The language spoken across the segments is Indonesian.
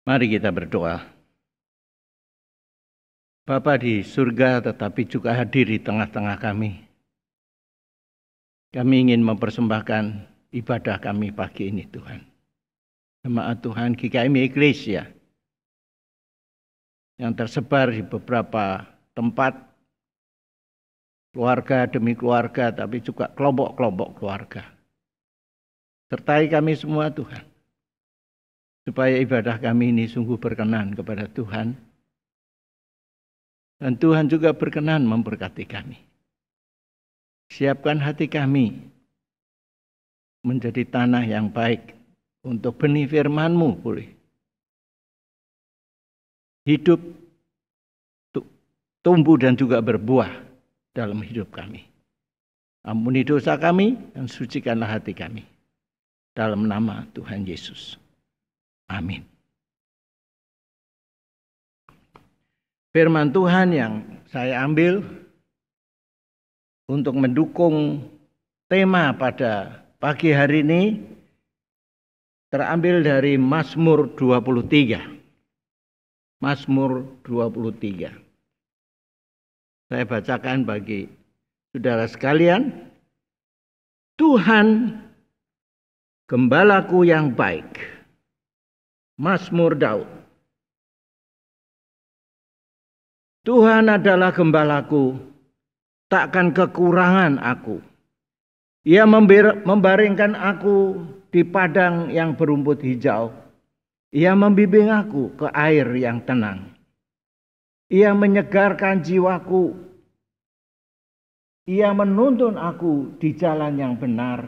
Mari kita berdoa. Bapa di surga tetapi juga hadir di tengah-tengah kami. Kami ingin mempersembahkan ibadah kami pagi ini Tuhan. Jemaat Tuhan GKMI Eklesia yang tersebar di beberapa tempat, keluarga demi keluarga, tapi juga kelompok-kelompok keluarga. Sertai kami semua Tuhan, supaya ibadah kami ini sungguh berkenan kepada Tuhan, dan Tuhan juga berkenan memberkati kami. Siapkan hati kami menjadi tanah yang baik untuk benih firman-Mu boleh hidup, tumbuh dan juga berbuah dalam hidup kami. Ampuni dosa kami dan sucikanlah hati kami. Dalam nama Tuhan Yesus. Amin. Firman Tuhan yang saya ambil untuk mendukung tema pada pagi hari ini terambil dari Mazmur 23. Mazmur 23. Saya bacakan bagi saudara sekalian. Tuhan gembalaku yang baik. Mazmur Daud. Tuhan adalah gembalaku, takkan kekurangan aku. Ia membaringkan aku di padang yang berumput hijau. Ia membimbing aku ke air yang tenang. Ia menyegarkan jiwaku. Ia menuntun aku di jalan yang benar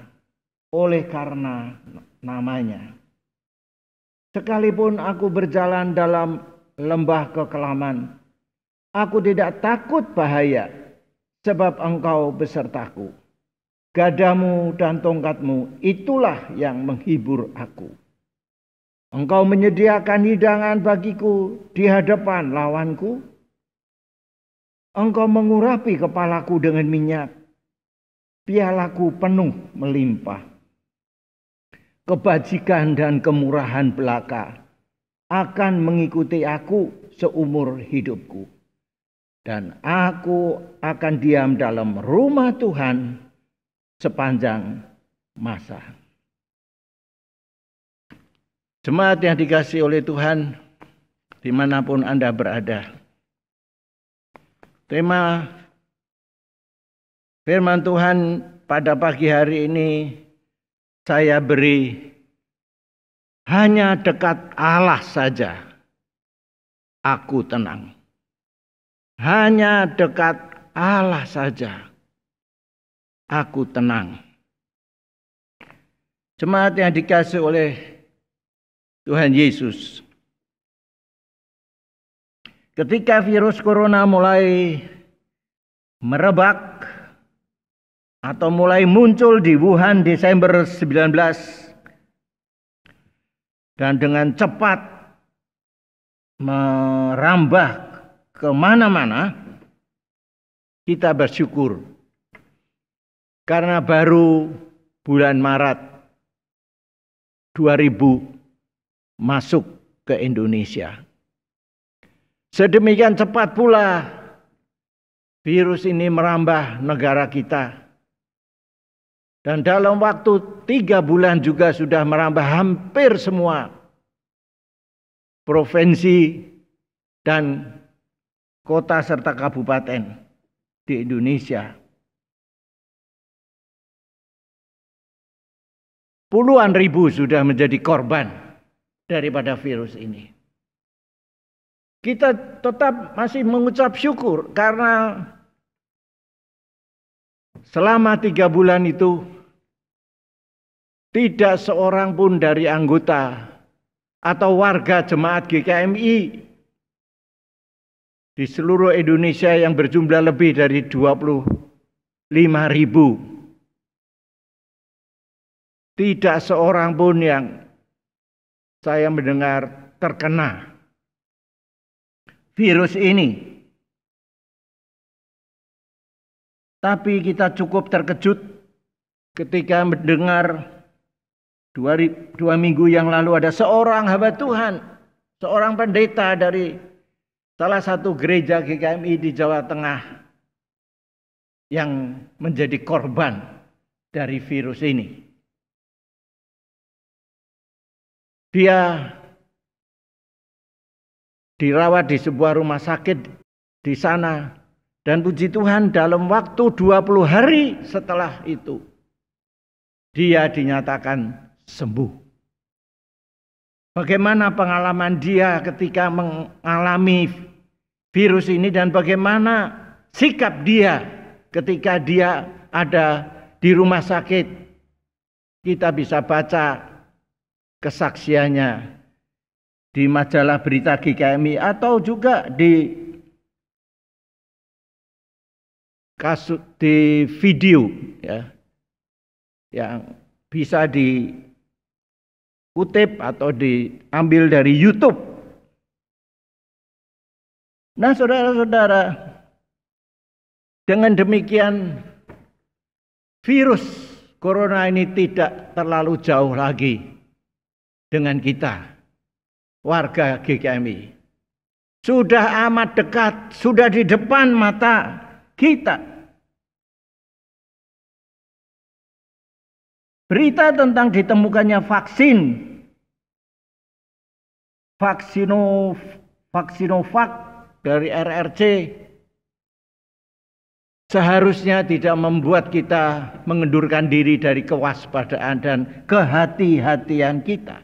oleh karena namanya. Sekalipun aku berjalan dalam lembah kekelaman, aku tidak takut bahaya, sebab Engkau besertaku. Gadamu dan tongkatmu itulah yang menghibur aku. Engkau menyediakan hidangan bagiku di hadapan lawanku. Engkau mengurapi kepalaku dengan minyak. Pialaku penuh melimpah. Kebajikan dan kemurahan belaka akan mengikuti aku seumur hidupku. Dan aku akan diam dalam rumah Tuhan sepanjang masa. Jemaat yang dikasihi oleh Tuhan, dimanapun Anda berada. Tema firman Tuhan pada pagi hari ini saya beri, hanya dekat Allah saja aku tenang. Hanya dekat Allah saja aku tenang. Jemaat yang dikasihi oleh Tuhan Yesus. Ketika virus corona mulai merebak atau mulai muncul di Wuhan Desember 19 dan dengan cepat merambah kemana-mana, kita bersyukur karena baru bulan Maret 2000 masuk ke Indonesia. Sedemikian cepat pula virus ini merambah negara kita. Dan dalam waktu 3 bulan juga sudah merambah hampir semua provinsi dan kota serta kabupaten di Indonesia. Puluhan ribu sudah menjadi korban daripada virus ini. Kita tetap masih mengucap syukur karena selama 3 bulan itu tidak seorang pun dari anggota atau warga jemaat GKMI di seluruh Indonesia yang berjumlah lebih dari 25.000. Tidak seorang pun yang saya mendengar terkena virus ini. Tapi kita cukup terkejut ketika mendengar 2 minggu yang lalu ada seorang hamba Tuhan, seorang pendeta dari salah satu gereja GKMI di Jawa Tengah yang menjadi korban dari virus ini. Dia dirawat di sebuah rumah sakit di sana, dan puji Tuhan dalam waktu 20 hari setelah itu dia dinyatakan sembuh. Bagaimana pengalaman dia ketika mengalami virus ini dan bagaimana sikap dia ketika dia ada di rumah sakit. Kita bisa baca kesaksiannya di majalah berita GKMI atau juga di video ya, yang bisa dikutip atau diambil dari YouTube. Nah, saudara-saudara, dengan demikian virus corona ini tidak terlalu jauh lagi dengan kita, warga GKMI. Sudah amat dekat, sudah di depan mata kita. Berita tentang ditemukannya Vaksinovac dari RRC seharusnya tidak membuat kita mengendurkan diri dari kewaspadaan dan kehati-hatian kita.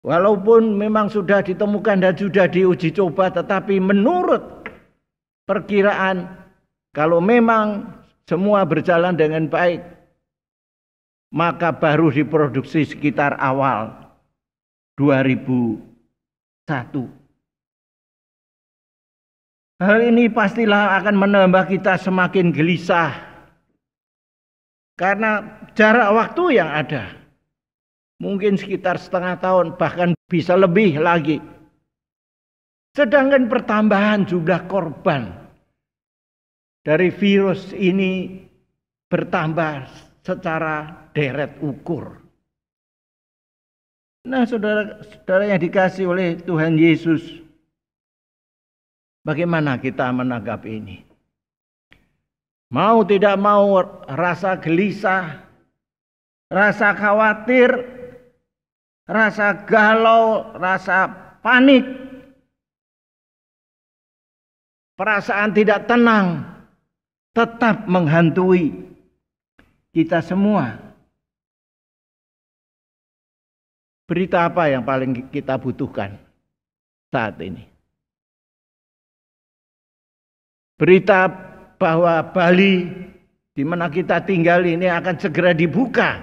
Walaupun memang sudah ditemukan dan sudah diuji coba, tetapi menurut perkiraan, kalau memang semua berjalan dengan baik, maka baru diproduksi sekitar awal 2001. Hal ini pastilah akan menambah kita semakin gelisah karena jarak waktu yang ada. Mungkin sekitar setengah tahun, bahkan bisa lebih lagi. Sedangkan pertambahan jumlah korban dari virus ini bertambah secara deret ukur. Nah, saudara-saudara yang dikasihi oleh Tuhan Yesus, bagaimana kita menanggapi ini? Mau tidak mau, rasa gelisah, rasa khawatir, rasa galau, rasa panik, perasaan tidak tenang tetap menghantui kita semua. Berita apa yang paling kita butuhkan saat ini? Berita bahwa Bali di mana kita tinggal ini akan segera dibuka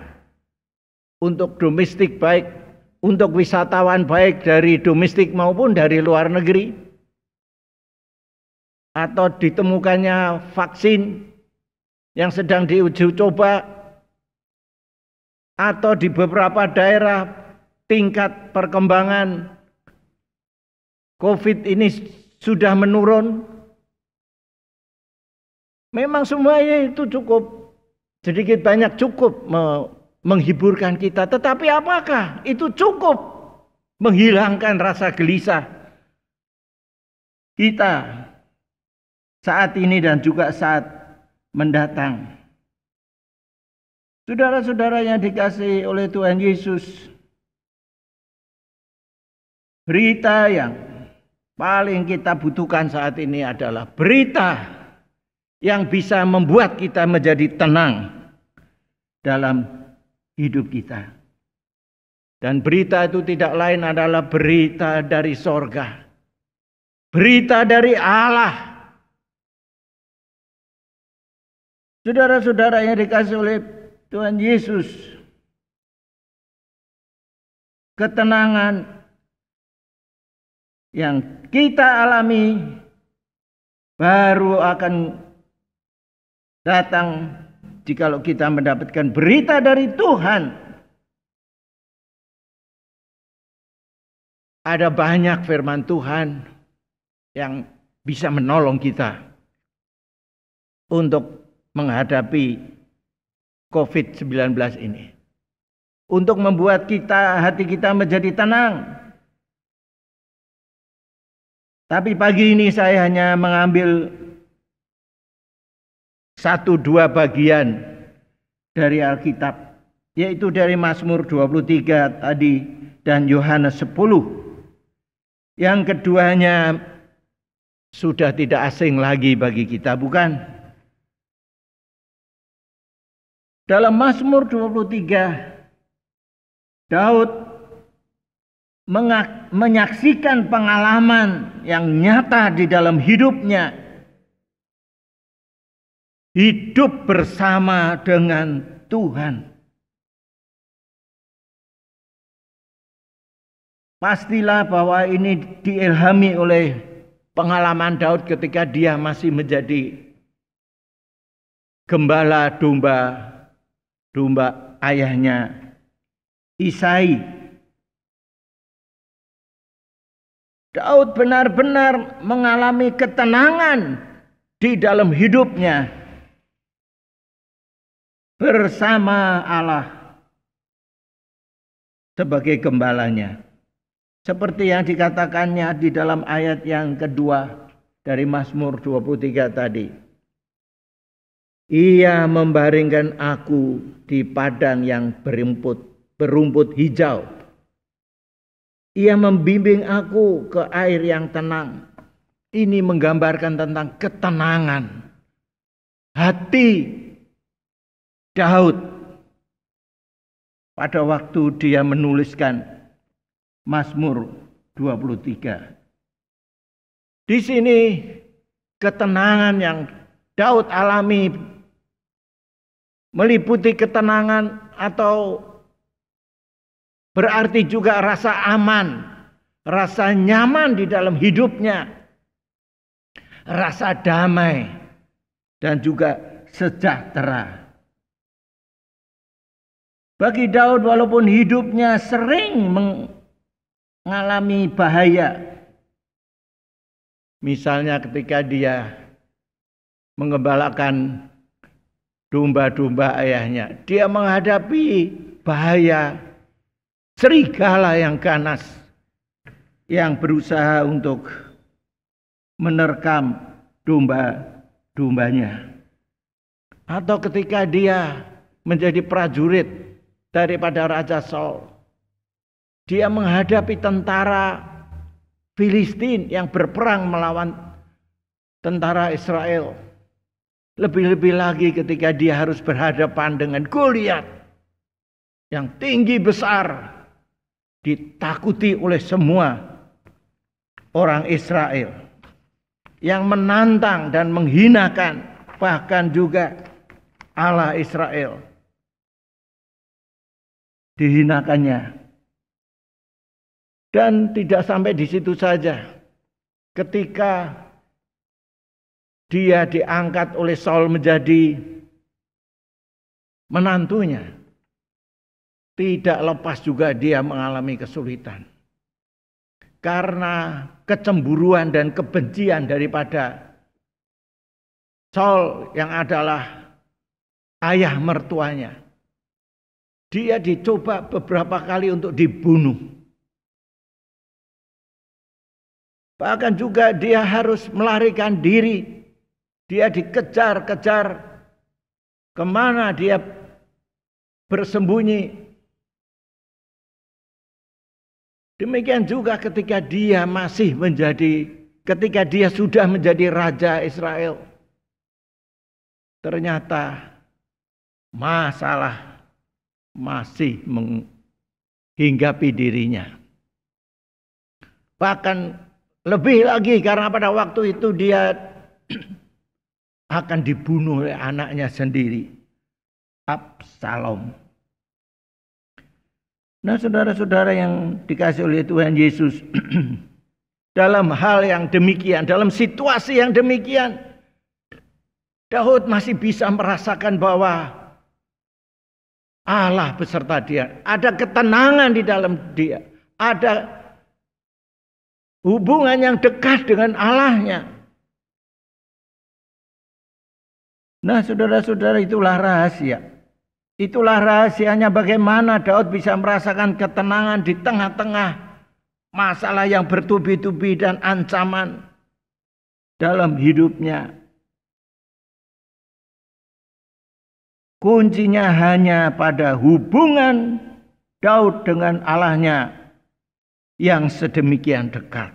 untuk domestik, baik untuk wisatawan baik dari domestik maupun dari luar negeri, atau ditemukannya vaksin yang sedang diuji coba, atau di beberapa daerah tingkat perkembangan COVID ini sudah menurun. Memang semuanya itu cukup, sedikit banyak cukup menghiburkan kita. Tetapi apakah itu cukup menghilangkan rasa gelisah kita saat ini dan juga saat mendatang? Saudara-saudara yang dikasihi oleh Tuhan Yesus, berita yang paling kita butuhkan saat ini adalah berita yang bisa membuat kita menjadi tenang dalam hidup kita. Dan berita itu tidak lain adalah berita dari sorga, berita dari Allah. Saudara-saudara yang dikasihi oleh Tuhan Yesus, ketenangan yang kita alami baru akan datang jikalau kita mendapatkan berita dari Tuhan. Ada banyak firman Tuhan yang bisa menolong kita untuk menghadapi COVID-19 ini. untuk membuat hati kita menjadi tenang. Tapi pagi ini saya hanya mengambil 1-2 bagian dari Alkitab, yaitu dari Mazmur 23 tadi dan Yohanes 10. Yang keduanya sudah tidak asing lagi bagi kita, bukan? Dalam Mazmur 23, Daud menyaksikan pengalaman yang nyata di dalam hidupnya. Hidup bersama dengan Tuhan. Pastilah bahwa ini diilhami oleh pengalaman Daud ketika dia masih menjadi gembala domba ayahnya Isai. Daud benar-benar mengalami ketenangan di dalam hidupnya bersama Allah sebagai gembalanya. Seperti yang dikatakannya di dalam ayat yang kedua dari Mazmur 23 tadi. Ia membaringkan aku di padang yang berumput hijau. Ia membimbing aku ke air yang tenang. Ini menggambarkan tentang ketenangan hati Daud pada waktu dia menuliskan Mazmur 23. Di sini ketenangan yang Daud alami meliputi ketenangan atau berarti juga rasa aman, rasa nyaman di dalam hidupnya, rasa damai, dan juga sejahtera. Bagi Daud, walaupun hidupnya sering mengalami bahaya, misalnya ketika dia mengembalakan domba-domba ayahnya, dia menghadapi bahaya serigala yang ganas yang berusaha untuk menerkam domba-dombanya. Atau ketika dia menjadi prajurit daripada Raja Saul, dia menghadapi tentara Filistin yang berperang melawan tentara Israel. Lebih-lebih lagi ketika dia harus berhadapan dengan Goliat yang tinggi besar, ditakuti oleh semua orang Israel, yang menantang dan menghinakan bahkan juga Allah Israel. Dihinakannya. Dan tidak sampai di situ saja. Ketika dia diangkat oleh Saul menjadi menantunya, tidak lepas juga dia mengalami kesulitan. Karena kecemburuan dan kebencian daripada Saul yang adalah ayah mertuanya. Dia dicoba beberapa kali untuk dibunuh. Bahkan juga dia harus melarikan diri. Dia dikejar-kejar kemana dia bersembunyi. Demikian juga ketika dia sudah menjadi raja Israel. Ternyata masalah masih menghinggapi dirinya. Bahkan lebih lagi karena pada waktu itu dia akan dibunuh oleh anaknya sendiri, Absalom. Nah, saudara-saudara yang dikasihi oleh Tuhan Yesus, dalam hal yang demikian, dalam situasi yang demikian, Daud masih bisa merasakan bahwa Allah beserta dia. Ada ketenangan di dalam dia. Ada hubungan yang dekat dengan Allahnya. Nah, saudara-saudara, itulah rahasia Itulah rahasianya bagaimana Daud bisa merasakan ketenangan di tengah-tengah masalah yang bertubi-tubi dan ancaman dalam hidupnya. Kuncinya hanya pada hubungan Daud dengan Allahnya yang sedemikian dekat,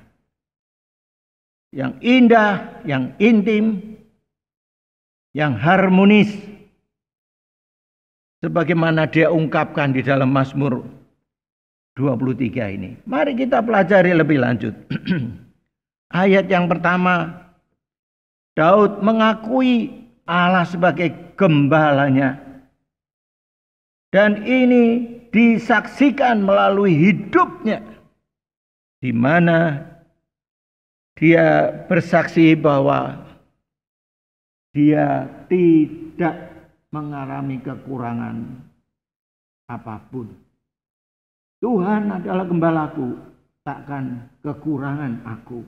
yang indah, yang intim, yang harmonis, sebagaimana dia ungkapkan di dalam Mazmur 23 ini. Mari kita pelajari lebih lanjut. Ayat yang pertama, Daud mengakui Allah sebagai gembalanya. Dan ini disaksikan melalui hidupnya, di mana dia bersaksi bahwa dia tidak mengalami kekurangan apapun. Tuhan adalah gembalaku, takkan kekurangan aku.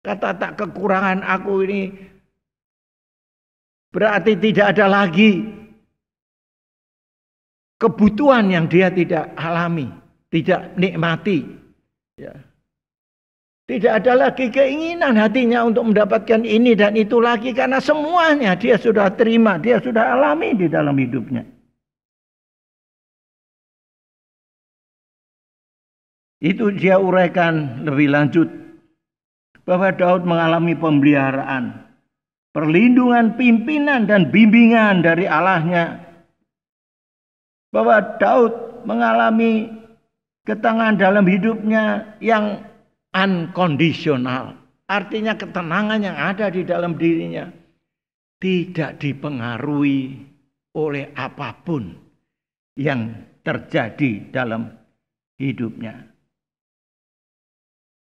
Kata tak kekurangan aku ini berarti tidak ada lagi kebutuhan yang dia tidak alami, tidak nikmati. Ya. Tidak ada lagi keinginan hatinya untuk mendapatkan ini dan itu lagi, karena semuanya dia sudah terima, dia sudah alami di dalam hidupnya. Itu dia uraikan lebih lanjut bahwa Daud mengalami pemeliharaan, perlindungan, pimpinan dan bimbingan dari Allahnya. Bahwa Daud mengalami ketenangan dalam hidupnya yang unconditional. Artinya ketenangan yang ada di dalam dirinya tidak dipengaruhi oleh apapun yang terjadi dalam hidupnya.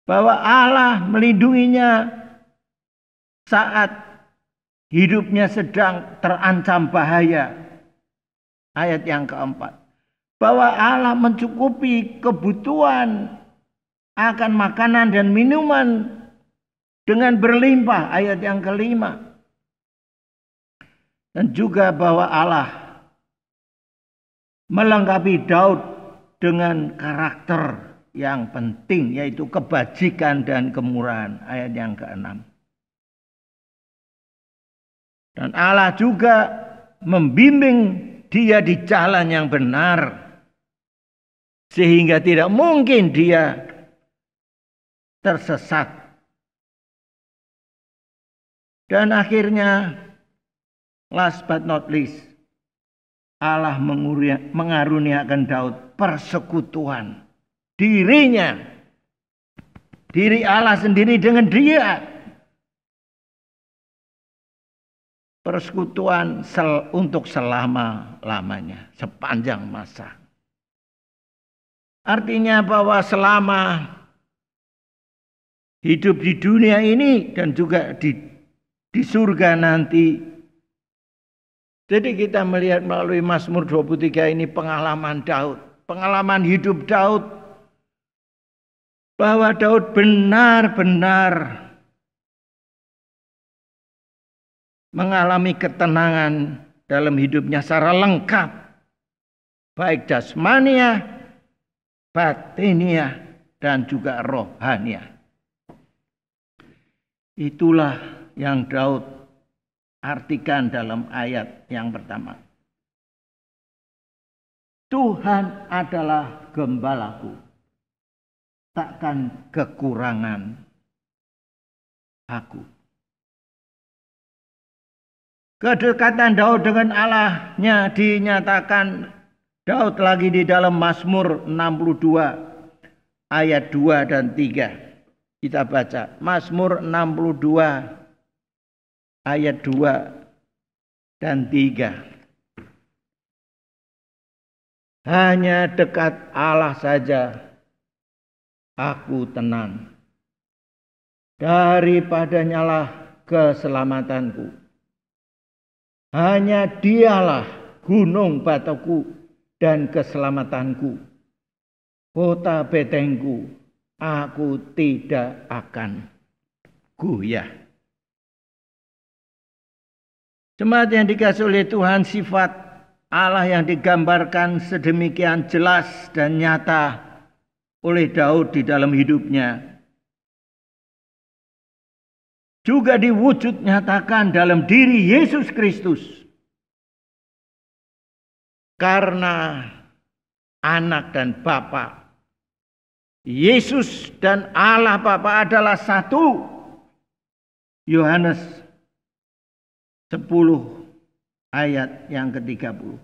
Bahwa Allah melindunginya saat hidupnya sedang terancam bahaya. Ayat yang keempat. Bahwa Allah mencukupi kebutuhan akan makanan dan minuman dengan berlimpah. Ayat yang kelima. Dan juga bahwa Allah melengkapi Daud dengan karakter yang penting, yaitu kebajikan dan kemurahan. Ayat yang keenam. Dan Allah juga membimbing dia di jalan yang benar, sehingga tidak mungkin dia tersesat. Dan akhirnya, last but not least, Allah mengaruniakan Daud persekutuan dirinya, diri Allah sendiri dengan dia. Persekutuan untuk selama-lamanya, sepanjang masa. Artinya bahwa selama hidup di dunia ini dan juga di surga nanti. Jadi kita melihat melalui Mazmur 23 ini pengalaman Daud, pengalaman hidup Daud. Bahwa Daud benar-benar mengalami ketenangan dalam hidupnya secara lengkap. Baik jasmania, batinia, dan juga rohania. Itulah yang Daud artikan dalam ayat yang pertama. Tuhan adalah gembalaku, takkan kekurangan aku. Kedekatan Daud dengan Allahnya dinyatakan Daud lagi di dalam Mazmur 62 ayat 2 dan 3. Kita baca Mazmur 62 ayat 2 dan 3. Hanya dekat Allah saja aku tenang. Daripadanya lah keselamatanku. Hanya dialah gunung batuku dan keselamatanku. Kota betengku, aku tidak akan goyah. Jemaat yang dikasihi oleh Tuhan, sifat Allah yang digambarkan sedemikian jelas dan nyata oleh Daud di dalam hidupnya, juga diwujud nyatakan dalam diri Yesus Kristus. Karena Anak dan Bapa, Yesus dan Allah Bapa adalah satu. Yohanes 10 ayat yang ke-30.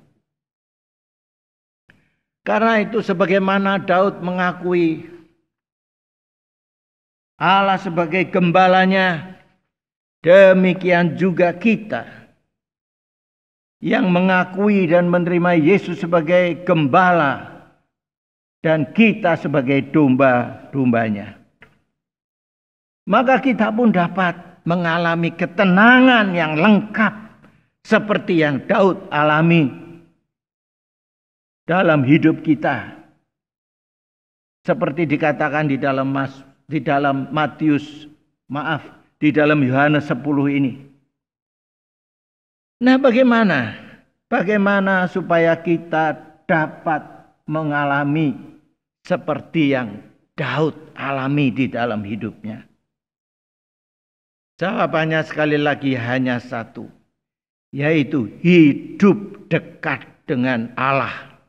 Karena itu sebagaimana Daud mengakui Allah sebagai gembalanya, demikian juga kita yang mengakui dan menerima Yesus sebagai gembala dan kita sebagai domba-dombanya. Maka kita pun dapat mengalami ketenangan yang lengkap seperti yang Daud alami dalam hidup kita. Seperti dikatakan di dalam Yohanes 10 ini. Nah, bagaimana supaya kita dapat mengalami seperti yang Daud alami di dalam hidupnya? Jawabannya sekali lagi hanya satu, yaitu hidup dekat dengan Allah.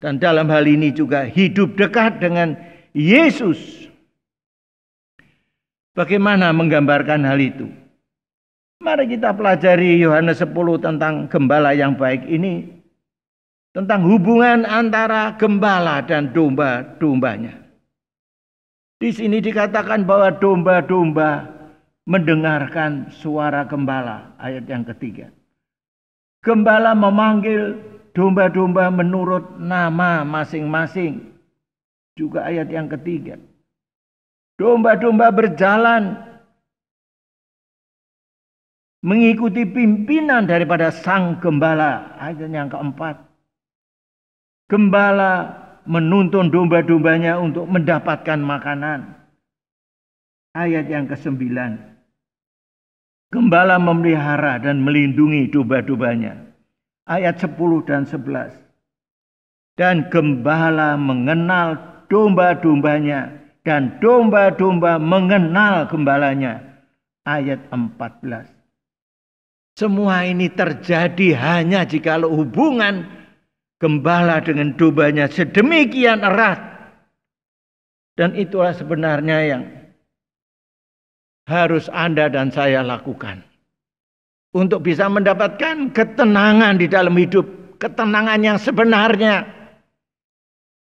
Dan dalam hal ini juga hidup dekat dengan Yesus. Bagaimana menggambarkan hal itu? Mari kita pelajari Yohanes 10 tentang gembala yang baik ini. Tentang hubungan antara gembala dan domba-dombanya. Di sini dikatakan bahwa domba-domba mendengarkan suara gembala, ayat yang ketiga. Gembala memanggil domba-domba menurut nama masing-masing, juga ayat yang ketiga. Domba-domba berjalan mengikuti pimpinan daripada sang gembala, ayat yang keempat. Gembala menuntun domba-dombanya untuk mendapatkan makanan, ayat yang ke-9. Gembala memelihara dan melindungi domba-dombanya. Ayat 10 dan 11. Dan gembala mengenal domba-dombanya dan domba-domba mengenal gembalanya. Ayat 14. Semua ini terjadi hanya jikalau hubungan gembala dengan dombanya sedemikian erat. Dan itulah sebenarnya yang harus Anda dan saya lakukan untuk bisa mendapatkan ketenangan di dalam hidup, ketenangan yang sebenarnya.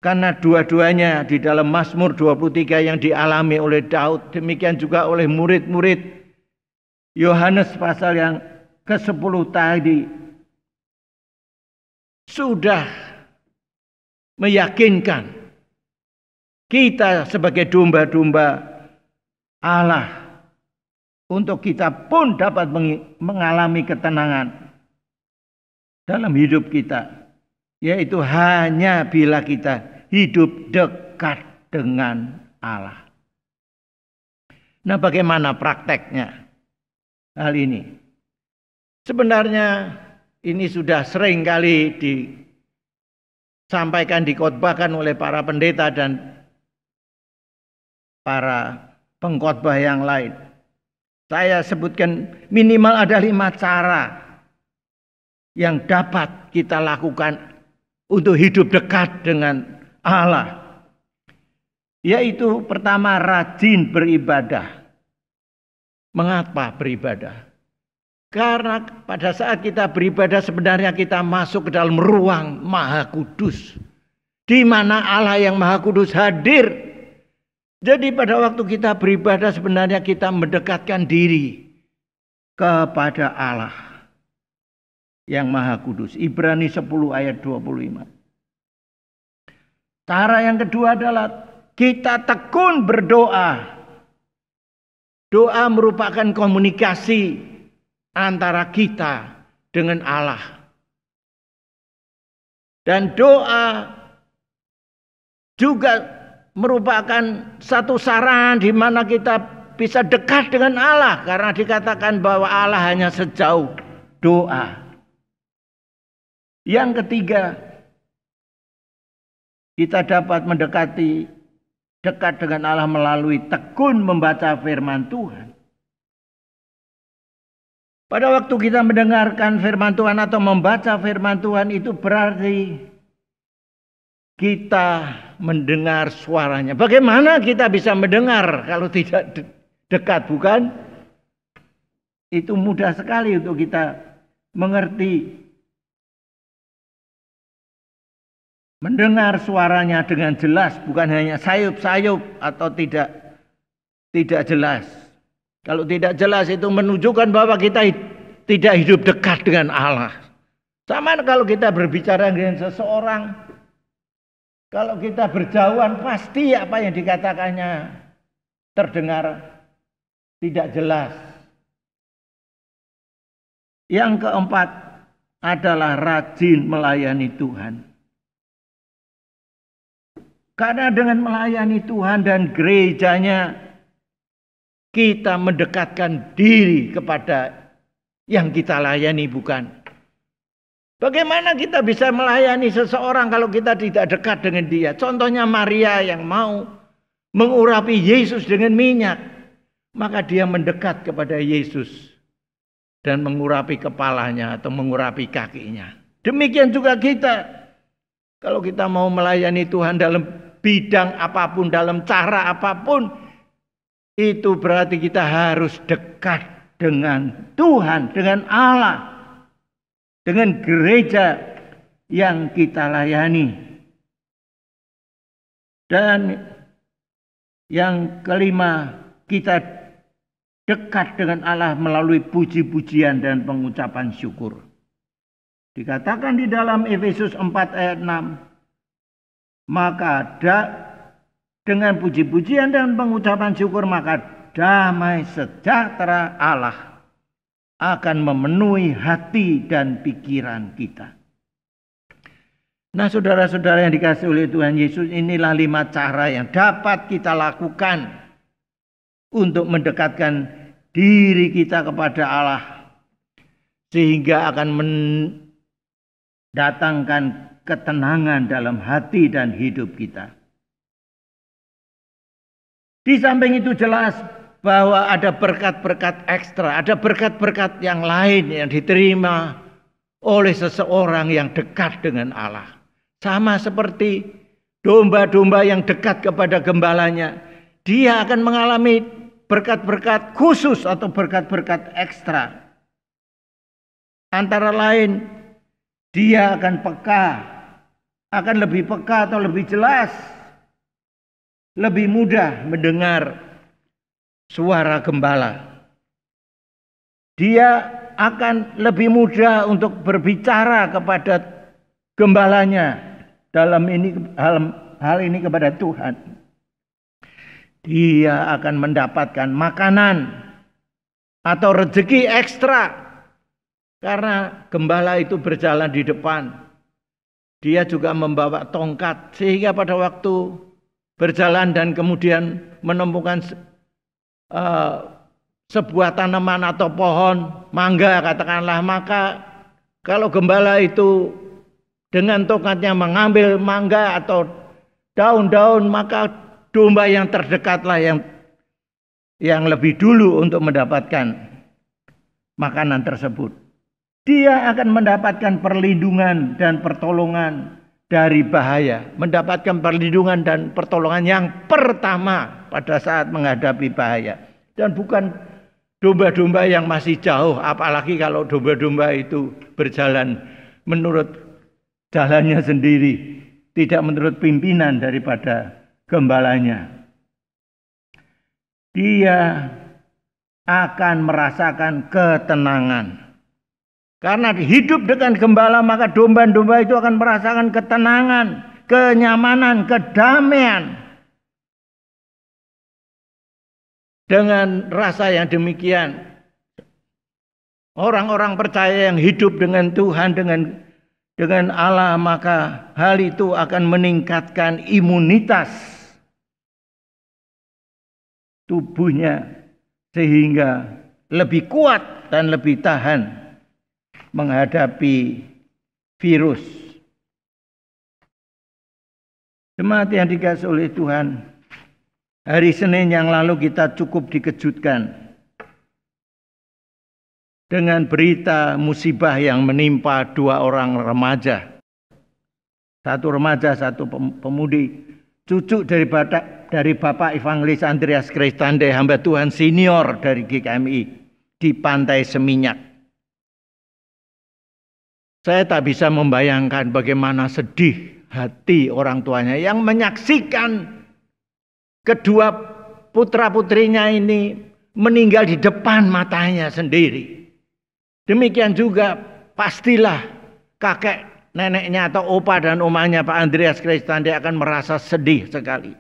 Karena dua-duanya di dalam Mazmur 23 yang dialami oleh Daud, demikian juga oleh murid-murid Yohanes pasal yang ke-10 tadi, sudah meyakinkan kita sebagai domba-domba Allah, untuk kita pun dapat mengalami ketenangan dalam hidup kita. Yaitu hanya bila kita hidup dekat dengan Allah. Nah, bagaimana prakteknya hal ini? Sebenarnya ini sudah sering kali disampaikan, dikhotbahkan oleh para pendeta dan para pengkhotbah yang lain. Saya sebutkan minimal ada 5 cara yang dapat kita lakukan untuk hidup dekat dengan Allah. Yaitu pertama, rajin beribadah. Mengapa beribadah? Karena pada saat kita beribadah sebenarnya kita masuk ke dalam ruang Maha Kudus, di mana Allah yang Maha Kudus hadir. Jadi pada waktu kita beribadah sebenarnya kita mendekatkan diri kepada Allah yang Maha Kudus. Ibrani 10 ayat 25. Cara yang kedua adalah kita tekun berdoa. Doa merupakan komunikasi antara kita dengan Allah. Dan doa juga merupakan satu saran di mana kita bisa dekat dengan Allah, karena dikatakan bahwa Allah hanya sejauh doa. Yang ketiga, kita dapat mendekati dekat dengan Allah melalui tekun membaca firman Tuhan. Pada waktu kita mendengarkan firman Tuhan atau membaca firman Tuhan, itu berarti kita mendengar suaranya. Bagaimana kita bisa mendengar kalau tidak dekat, bukan? Itu mudah sekali untuk kita mengerti. Mendengar suaranya dengan jelas, bukan hanya sayup-sayup atau tidak jelas. Kalau tidak jelas itu menunjukkan bahwa kita tidak hidup dekat dengan Allah. Sama kalau kita berbicara dengan seseorang, kalau kita berjauhan pasti apa yang dikatakannya terdengar tidak jelas. Yang keempat adalah rajin melayani Tuhan. Karena dengan melayani Tuhan dan gerejanya, kita mendekatkan diri kepada yang kita layani, bukan? Bagaimana kita bisa melayani seseorang kalau kita tidak dekat dengan dia? Contohnya Maria yang mau mengurapi Yesus dengan minyak. Maka dia mendekat kepada Yesus dan mengurapi kepalanya atau mengurapi kakinya. Demikian juga kita. Kalau kita mau melayani Tuhan dalam bidang apapun, dalam cara apapun, itu berarti kita harus dekat dengan Tuhan, dengan Allah, dengan gereja yang kita layani. Dan yang kelima, kita dekat dengan Allah melalui puji-pujian dan pengucapan syukur. Dikatakan di dalam Efesus 4 ayat 6, maka dengan puji-pujian dan pengucapan syukur, maka damai sejahtera Allah akan memenuhi hati dan pikiran kita. Nah, saudara-saudara yang dikasihi oleh Tuhan Yesus, inilah 5 cara yang dapat kita lakukan untuk mendekatkan diri kita kepada Allah, sehingga akan mendatangkan ketenangan dalam hati dan hidup kita. Di samping itu jelas bahwa ada berkat-berkat ekstra, ada berkat-berkat yang lain yang diterima oleh seseorang yang dekat dengan Allah. Sama seperti domba-domba yang dekat kepada gembalanya, dia akan mengalami berkat-berkat khusus atau berkat-berkat ekstra. Antara lain, dia akan peka, akan lebih peka atau lebih jelas, lebih mudah mendengar suara gembala. Dia akan lebih mudah untuk berbicara kepada gembalanya dalam hal ini kepada Tuhan. Dia akan mendapatkan makanan atau rezeki ekstra karena gembala itu berjalan di depan. Dia juga membawa tongkat sehingga pada waktu berjalan dan kemudian menemukan sebuah tanaman atau pohon mangga katakanlah, maka kalau gembala itu dengan tongkatnya mengambil mangga atau daun-daun, maka domba yang terdekatlah yang lebih dulu untuk mendapatkan makanan tersebut. Dia akan mendapatkan perlindungan dan pertolongan dari bahaya, mendapatkan perlindungan dan pertolongan yang pertama pada saat menghadapi bahaya. Dan bukan domba-domba yang masih jauh, apalagi kalau domba-domba itu berjalan menurut jalannya sendiri, tidak menurut pimpinan daripada gembalanya. Dia akan merasakan ketenangan. Karena hidup dengan gembala, maka domba-domba itu akan merasakan ketenangan, kenyamanan, kedamaian. Dengan rasa yang demikian, orang-orang percaya yang hidup dengan Tuhan, dengan Allah, maka hal itu akan meningkatkan imunitas tubuhnya sehingga lebih kuat dan lebih tahan menghadapi virus. Jemaat yang dikasihi oleh Tuhan, hari Senin yang lalu kita cukup dikejutkan dengan berita musibah yang menimpa 2 orang remaja. Satu remaja, satu pemudi, cucu dari Bapak Evangelis Andreas Kristande, hamba Tuhan senior dari GKMI di Pantai Seminyak. Saya tak bisa membayangkan bagaimana sedih hati orang tuanya yang menyaksikan kedua putra-putrinya ini meninggal di depan matanya sendiri. Demikian juga pastilah kakek neneknya atau opa dan omanya Pak Andreas Kristande akan merasa sedih sekali.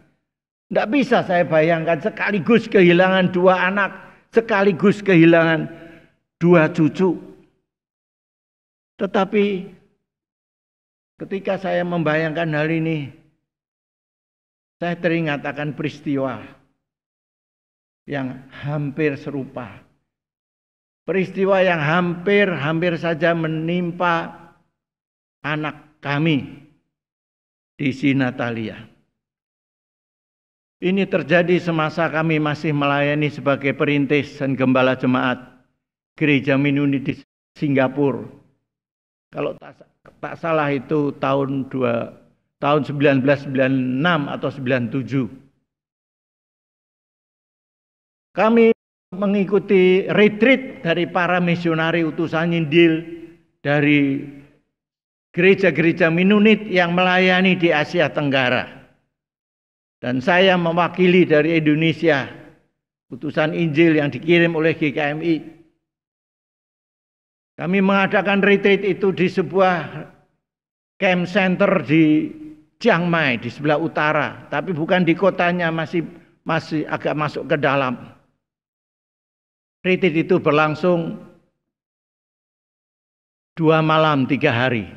Tidak bisa saya bayangkan sekaligus kehilangan 2 anak, sekaligus kehilangan 2 cucu. Tetapi ketika saya membayangkan hal ini, saya teringat akan peristiwa yang hampir serupa. Peristiwa yang hampir saja menimpa anak kami di Sinatalia. Ini terjadi semasa kami masih melayani sebagai perintis dan gembala jemaat Gereja Minuni di Singapura. Kalau tak salah itu tahun 1996 atau 97. Kami mengikuti retreat dari para misionari utusan Injil dari gereja-gereja Mennonite yang melayani di Asia Tenggara. Dan saya mewakili dari Indonesia utusan Injil yang dikirim oleh GKMI. Kami mengadakan retreat itu di sebuah camp center di Chiang Mai di sebelah utara, tapi bukan di kotanya, masih agak masuk ke dalam. Retreat itu berlangsung 2 malam 3 hari.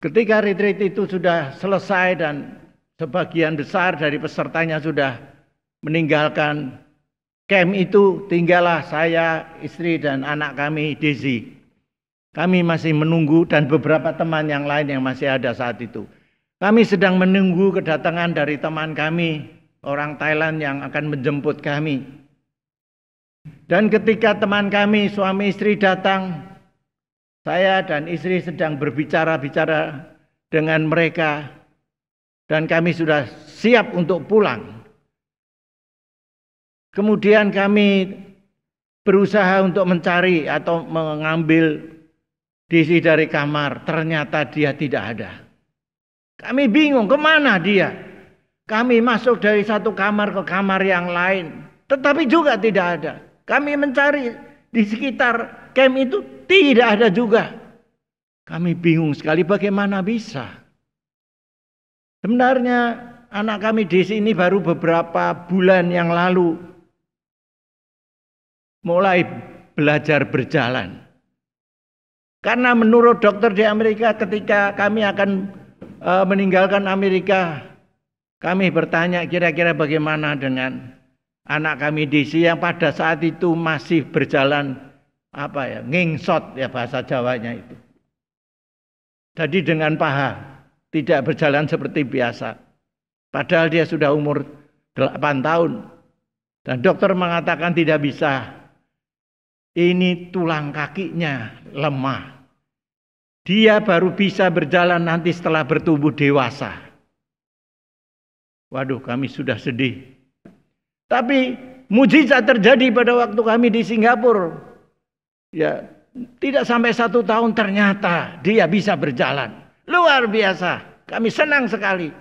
Ketika retreat itu sudah selesai dan sebagian besar dari pesertanya sudah meninggalkan camp itu, tinggallah saya, istri dan anak kami, Desi. Kami masih menunggu dan beberapa teman yang lain yang masih ada saat itu. Kami sedang menunggu kedatangan dari teman kami, orang Thailand yang akan menjemput kami. Dan ketika teman kami, suami istri datang, saya dan istri sedang berbicara-bicara dengan mereka dan kami sudah siap untuk pulang. Kemudian kami berusaha untuk mencari atau mengambil Desi dari kamar. Ternyata dia tidak ada. Kami bingung kemana dia. Kami masuk dari satu kamar ke kamar yang lain, tetapi juga tidak ada. Kami mencari di sekitar camp itu, tidak ada juga. Kami bingung sekali bagaimana bisa. Sebenarnya anak kami di sini baru beberapa bulan yang lalu mulai belajar berjalan. Karena menurut dokter di Amerika ketika kami akan meninggalkan Amerika, kami bertanya kira-kira bagaimana dengan anak kami Desi yang pada saat itu masih berjalan ngingsot ya bahasa Jawanya itu. Jadi dengan paha, tidak berjalan seperti biasa. Padahal dia sudah umur 8 tahun. Dan dokter mengatakan tidak bisa. Ini tulang kakinya lemah. Dia baru bisa berjalan nanti setelah bertumbuh dewasa. Waduh, kami sudah sedih. Tapi mujizat terjadi pada waktu kami di Singapura. Ya, tidak sampai 1 tahun ternyata dia bisa berjalan. Luar biasa. Kami senang sekali.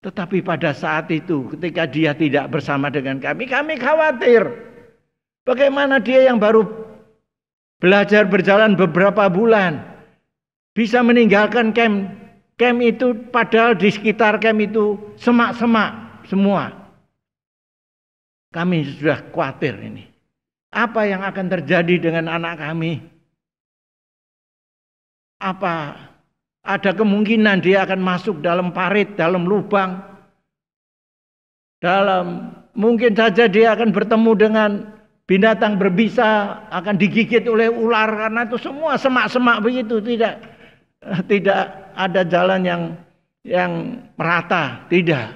Tetapi pada saat itu ketika dia tidak bersama dengan kami khawatir. Bagaimana dia yang baru belajar berjalan beberapa bulan bisa meninggalkan camp itu, padahal di sekitar camp itu semak-semak semua. Kami sudah khawatir ini. Apa yang akan terjadi dengan anak kami? Apa ada kemungkinan dia akan masuk dalam parit, dalam lubang? Mungkin saja dia akan bertemu dengan binatang berbisa, akan digigit oleh ular, karena itu semua semak-semak begitu. Tidak. Tidak ada jalan yang merata, tidak.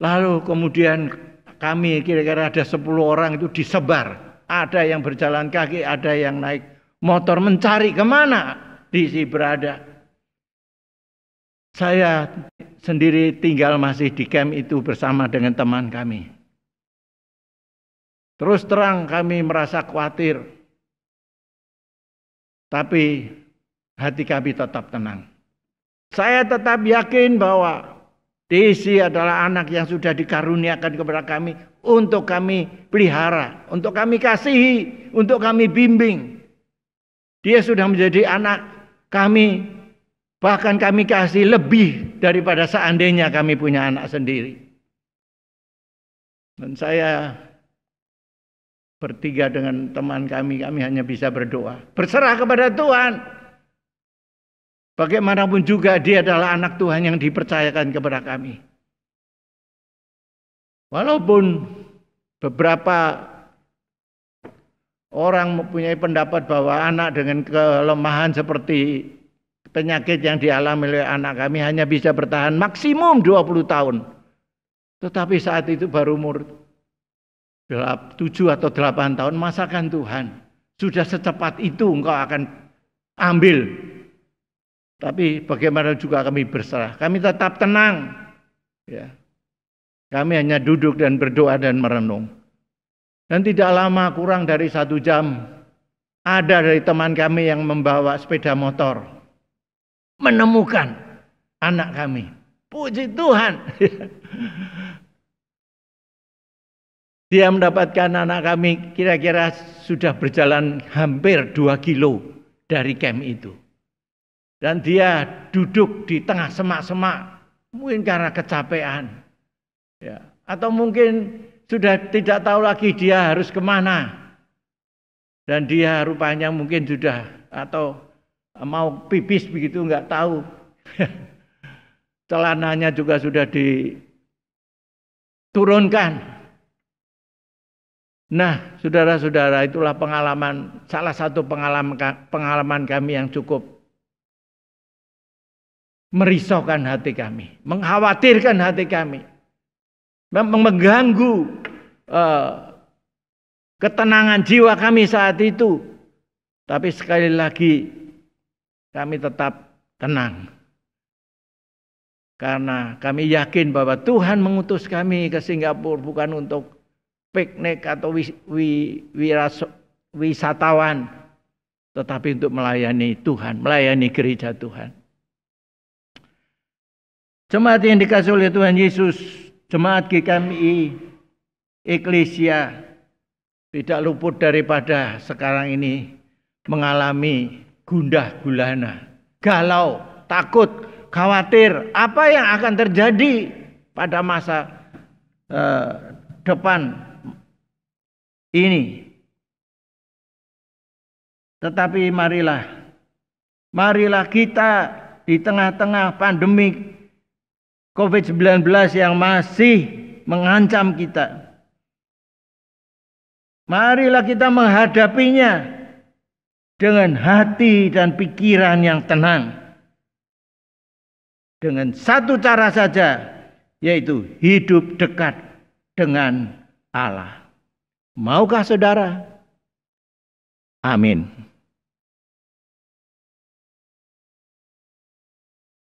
Lalu kemudian kami kira-kira ada 10 orang itu disebar. Ada yang berjalan kaki, ada yang naik motor mencari kemana DC berada. Saya sendiri tinggal masih di camp itu bersama dengan teman kami. Terus terang kami merasa khawatir. Tapi hati kami tetap tenang. Saya tetap yakin bahwa Desi adalah anak yang sudah dikaruniakan kepada kami untuk kami pelihara, untuk kami kasihi, untuk kami bimbing. Dia sudah menjadi anak kami, bahkan kami kasih lebih daripada seandainya kami punya anak sendiri. Dan saya bertiga dengan teman kami hanya bisa berdoa, berserah kepada Tuhan. Bagaimanapun juga dia adalah anak Tuhan yang dipercayakan kepada kami. Walaupun beberapa orang mempunyai pendapat bahwa anak dengan kelemahan seperti penyakit yang dialami oleh anak kami hanya bisa bertahan maksimum 20 tahun. Tetapi saat itu baru umur 7 atau 8 tahun, masakan Tuhan sudah secepat itu engkau akan ambil. Tapi bagaimana juga kami berserah. Kami tetap tenang. Ya. Kami hanya duduk dan berdoa dan merenung. Dan tidak lama, kurang dari 1 jam, ada dari teman kami yang membawa sepeda motor. Menemukan anak kami. Puji Tuhan. Dia mendapatkan anak kami kira-kira sudah berjalan hampir 2 kilo dari camp itu. Dan dia duduk di tengah semak-semak, mungkin karena kecapean. Ya. Atau mungkin sudah tidak tahu lagi dia harus kemana. Dan dia rupanya mungkin sudah, atau mau pipis begitu nggak tahu. Celananya juga sudah diturunkan. Nah, saudara-saudara, itulah salah satu pengalaman kami yang cukup merisaukan hati kami, mengkhawatirkan hati kami, mengganggu ketenangan jiwa kami saat itu. Tapi sekali lagi kami tetap tenang. Karena kami yakin bahwa Tuhan mengutus kami ke Singapura bukan untuk piknik atau wisatawan, tetapi untuk melayani Tuhan, melayani gereja Tuhan. Jemaat yang dikasihi oleh Tuhan Yesus, jemaat GKMI, Eklesia, tidak luput daripada sekarang ini mengalami gundah gulana, galau, takut, khawatir apa yang akan terjadi pada masa depan ini. Tetapi marilah kita di tengah-tengah pandemi COVID-19 yang masih mengancam kita, marilah kita menghadapinya dengan hati dan pikiran yang tenang. Dengan satu cara saja, yaitu hidup dekat dengan Allah. Maukah saudara? Amin.